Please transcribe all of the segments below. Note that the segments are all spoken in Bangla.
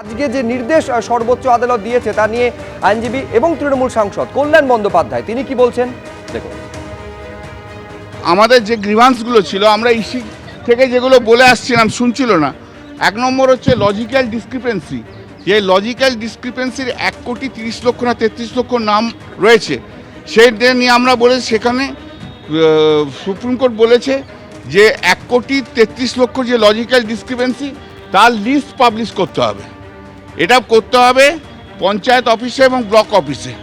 আজকে যে নির্দেশ সর্বোচ্চ আদালত দিয়েছে তা নিয়ে আইনজীবী এবং তৃণমূল সাংসদ কল্যাণ বন্দ্যোপাধ্যায় তিনি কি বলছেন দেখুন। আমাদের যে গ্রিভান্সগুলো ছিল আমরা ইসি থেকে যেগুলো বলে আসছিলাম শুনছিল না। এক নম্বর হচ্ছে লজিক্যাল ডিসক্রিপেন্সি, যে লজিক্যাল ডিসক্রিপেন্সির 1,30,00,000 না 33 লক্ষ নাম রয়েছে, সেইটা নিয়ে আমরা বলেছি। সেখানে সুপ্রিম কোর্ট বলেছে যে 1,33,00,000 যে লজিক্যাল ডিসক্রিপেন্সি তার লিস্ট পাবলিশ করতে হবে। এটা করতে হবে পঞ্চায়েত অফিসে এবং ব্লক অফিসে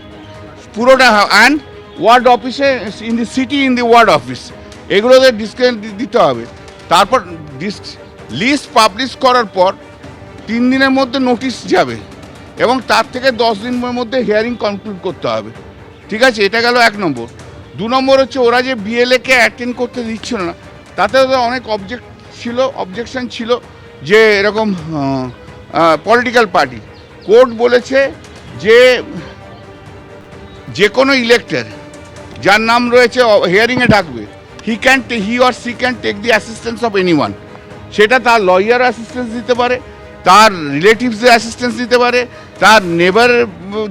পুরোটা, অ্যান্ড ওয়ার্ড অফিসে, in the city, in the ward office, এগুলোতে ডিসক্লেম দিতে হবে। তারপর লিস্ট পাবলিশ করার পর 3 দিনের মধ্যে নোটিশ যাবে এবং তার থেকে 10 দিনের মধ্যে হিয়ারিং কনক্লুড করতে হবে। ঠিক আছে, এটা গেল 1 নম্বর। 2 নম্বর হচ্ছে ওরা যে বিএলএকে অ্যাটেন্ড করতে দিচ্ছিল না, তাতে অনেক অবজেকশন ছিল যে এরকম পলিটিক্যাল পার্টি। কোর্ট বলেছে যে কোনো ইলেক্টর যার নাম রয়েছে হিয়ারিংয়ে ডাকবে, he or she can take the assistance of anyone. সেটা তার লয়ার অ্যাসিস্ট্যান্স দিতে পারে, তার রিলেটিভসদের অ্যাসিস্ট্যান্স দিতে পারে, তার নেবার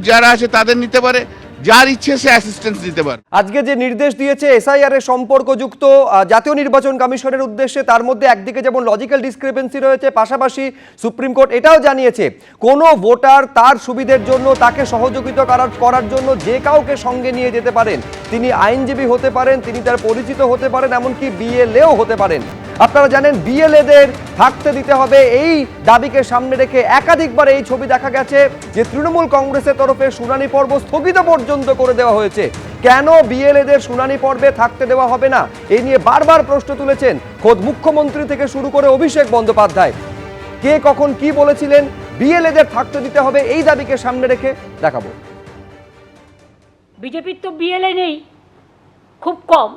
যারা আছে তাদের নিতে পারে, যার ইচ্ছে সে অ্যাসিস্ট্যান্স দিতে পারে। আজকে যে নির্দেশ দিয়েছে এসআইআর এর সম্পর্কযুক্ত জাতীয় নির্বাচন কমিশনের উদ্দেশ্যে, তার মধ্যে একদিকে যেমন লজিক্যাল ডিসক্রিপেন্সি রয়েছে, পাশাপাশি সুপ্রিম কোর্ট এটাও জানিয়েছে কোনো ভোটার তার সুবিধের জন্য, তাকে সহযোগিতা করার জন্য যে কাউকে সঙ্গে নিয়ে যেতে পারেন। তিনি আইনজীবী হতে পারেন, তিনি তার পরিচিত হতে পারেন, এমনকি বিএলএও হতে পারেন। আপনারা জানেন বিএলএদের থাকতে দিতে হবে, এই দাবিকে সামনে রেখে একাধিকবার এই ছবি দেখা গেছে যে তৃণমূল কংগ্রেসের তরফে শুনানি পর্ব স্থগিত পর্যন্ত করে দেওয়া হয়েছে। কেন বিএলএদের শুনানি পর্বে থাকতে দেওয়া হবে না, এই নিয়ে বারবার প্রশ্ন তুলেছেন খোদ মুখ্যমন্ত্রী থেকে শুরু করে অভিষেক বন্দ্যোপাধ্যায়। কে কখন কি বলেছিলেন, বিএলএদের থাকতে দিতে হবে এই দাবিকে সামনে রেখে দেখাবো। বিজেপির তো বিএলএ নেই, খুব কম,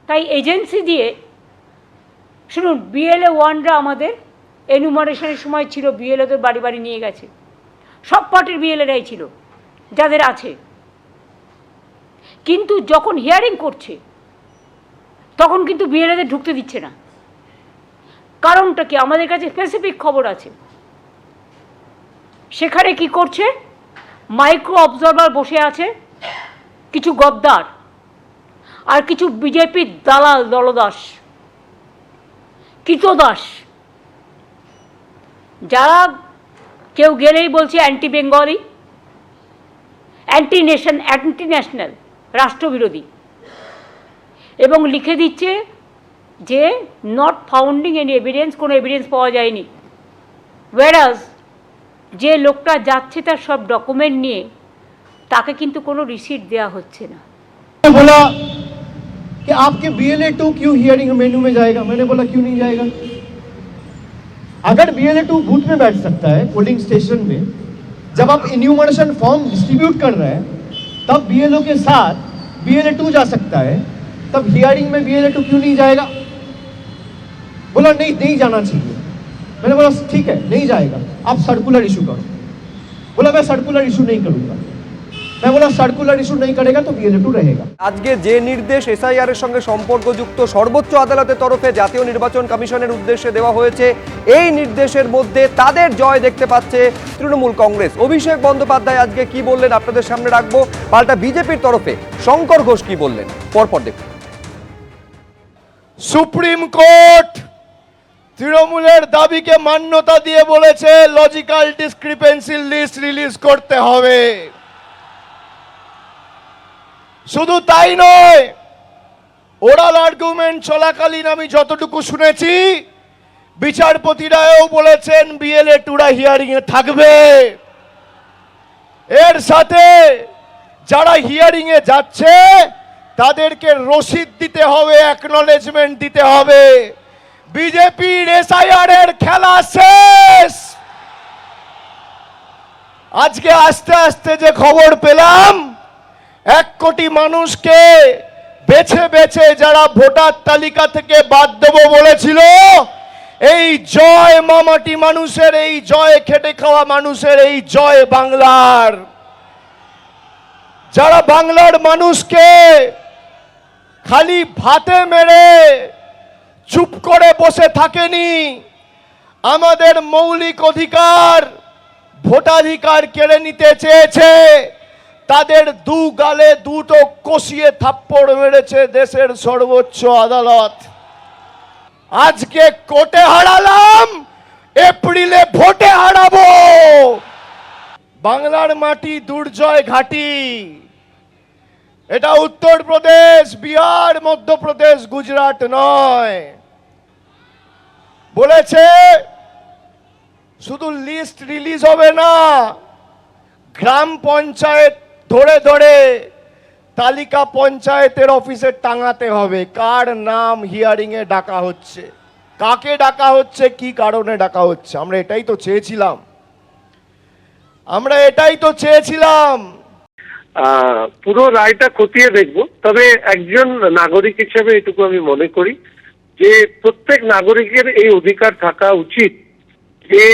তাই এজেন্সি দিয়ে শুনুন। বিএলএ ওয়ানরা আমাদের এনুমারেশনের সময় ছিল, বিএলএদের বাড়ি বাড়ি নিয়ে গেছে, সব পার্টির বিএলএরাই ছিল যাদের আছে। কিন্তু যখন হিয়ারিং করছে তখন কিন্তু বিএলএদের ঢুকতে দিচ্ছে না। কারণটা কি? আমাদের কাছে স্পেসিফিক খবর আছে। সেখানে কি করছে, মাইক্রো অবজারভার বসে আছে কিছু গদ্দার আর কিছু বিজেপির দালাল দলদাস, কৃতদাস, যারা কেউ গেলেই বলছে অ্যান্টি বেঙ্গলি, অ্যান্টি ন্যাশনাল, রাষ্ট্রবিরোধী, এবং লিখে দিচ্ছে যে নট ফাউন্ডিং এনি এভিডেন্স, কোনো এভিডেন্স পাওয়া যায়নি। ওয়ারাজ যে লোকটা যাচ্ছে তার সব ডকুমেন্ট নিয়ে, তাকে কিন্তু কোনো রিসিট দেওয়া হচ্ছে না। बोला कि आपके BLA 2 क्यों हियरिंग मेन्यू में जाएगा? मैंने बोला क्यों नहीं जाएगा? अगर BLA 2 बूथ में बैठ सकता है, पोलिंग स्टेशन में, जब आप इन्यूमरेशन फॉर्म डिस्ट्रीब्यूट कर रहे हैं, तब BLO के साथ BLA 2 जा सकता है, तब हियरिंग में BLA 2 क्यों नहीं जाएगा? बोला नहीं जाना चाहिए। मैंने बोला ठीक है, नहीं जाएगा, आप सर्कुलर इशू करो। बोला मैं सर्कुलर इशू नहीं करूंगा। मैं बोला सर्कुलर इशू नहीं करेगा तो BLA 2 रहेगा। আজকে যে নির্দেশ এসআইআর এর সঙ্গে সম্পর্কযুক্ত সর্বোচ্চ আদালতের তরফে জাতীয় নির্বাচন কমিশনের উদ্দেশ্যে দেওয়া হয়েছে, এই নির্দেশের মধ্যে তাদের জয় দেখতে পাচ্ছে তৃণমূল কংগ্রেস। অভিষেক বন্দ্যোপাধ্যায় আজকে কি বললেন আপনাদের সামনে রাখবো, পাল্টা বিজেপির তরফে শঙ্কর ঘোষ কি বললেন, পরপর দেখুন। সুপ্রিম কোর্ট তৃণমূলের দাবিকে মান্যতা দিয়ে বলেছে লজিক্যাল ডিসক্রিপেন্সি লিস্ট রিলিজ করতে হবে। শুধু তাই নয়, ওরাল আর্গুমেন্ট চলাকালীন আমি যতটুকু শুনেছি, বিচারপতিরাও বলেছেন BLA 2 হিয়ারিং এ থাকবে। এর সাথে যারা হিয়ারিং এ যাচ্ছে তাদেরকে রসিদ দিতে হবে, অ্যাকনলেজমেন্ট দিতে হবে। বিজেপির এসআইআর এর খেলা শেষ। আজকে আস্তে আস্তে যে খবর পেলাম, 1 কোটি মানুষকে বেছে বেছে যারা ভোটার তালিকা থেকে বাদ দেব বলেছিল, এই জয় মামাটি মানুষের, এই জয় খেটে খাওয়া মানুষের, এই জয় বাংলার, যারা বাংলার মানুষকে খালি ভাতে মেরে চুপ করে বসে থাকেনি, আমাদের মৌলিক অধিকার ভোটাধিকার কেড়ে নিতে চেয়েছে তাদের দু গালে দুটো কষিয়ে থাপ্পড় মেরেছে দেশের সর্বোচ্চ আদালত। আজকে কোর্টে হারালাম, এপ্রিলে ভোটে হারাবো। বাংলার মাটি দুর্জয় ঘাটি, এটা উত্তরপ্রদেশ, বিহার, মধ্যপ্রদেশ, গুজরাট নয়। বলেছে শুধু লিস্ট রিলিজ হবে না, গ্রাম পঞ্চায়েত ধরে ধরে তালিকা পঞ্চায়েতের অফিসে টাঙাতে হবে কার নাম হিয়ারিং এ ডাকা হচ্ছে, কাকে ডাকা হচ্ছে, কি কারণে ডাকা হচ্ছে। আমরা এটাই তো চেয়েছিলাম, আমরা এটাই তো চেয়েছিলাম। পুরো রায়টা খতিয়ে দেখব, তবে একজন নাগরিক হিসেবে এটুকু আমি মনে করি যে প্রত্যেক নাগরিকের এই অধিকার থাকা উচিত যে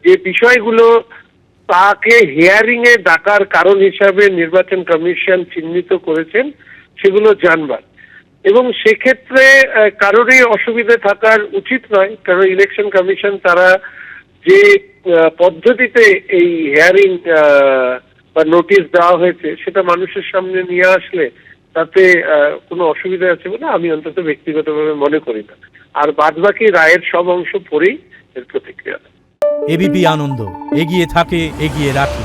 যে বিষয়গুলো তাকে হিয়ারিং এ ডাকার কারণ হিসাবে নির্বাচন কমিশন চিহ্নিত করেছেন সেগুলো জানবার, এবং সেক্ষেত্রে কারোরই অসুবিধে থাকার উচিত নয়, কারণ ইলেকশন কমিশন তারা যে পদ্ধতিতে এই হিয়ারিং বা নোটিশ দেওয়া হয়েছে সেটা মানুষের সামনে নিয়ে আসলে তাতে কোনো অসুবিধা আছে বলে আমি অন্তত ব্যক্তিগতভাবে মনে করি না। আর বাদবাকি রায়ের সব অংশ পড়েই এর প্রতিক্রিয়া। এবিপি আনন্দ, এগিয়ে থাকে, এগিয়ে রাখে।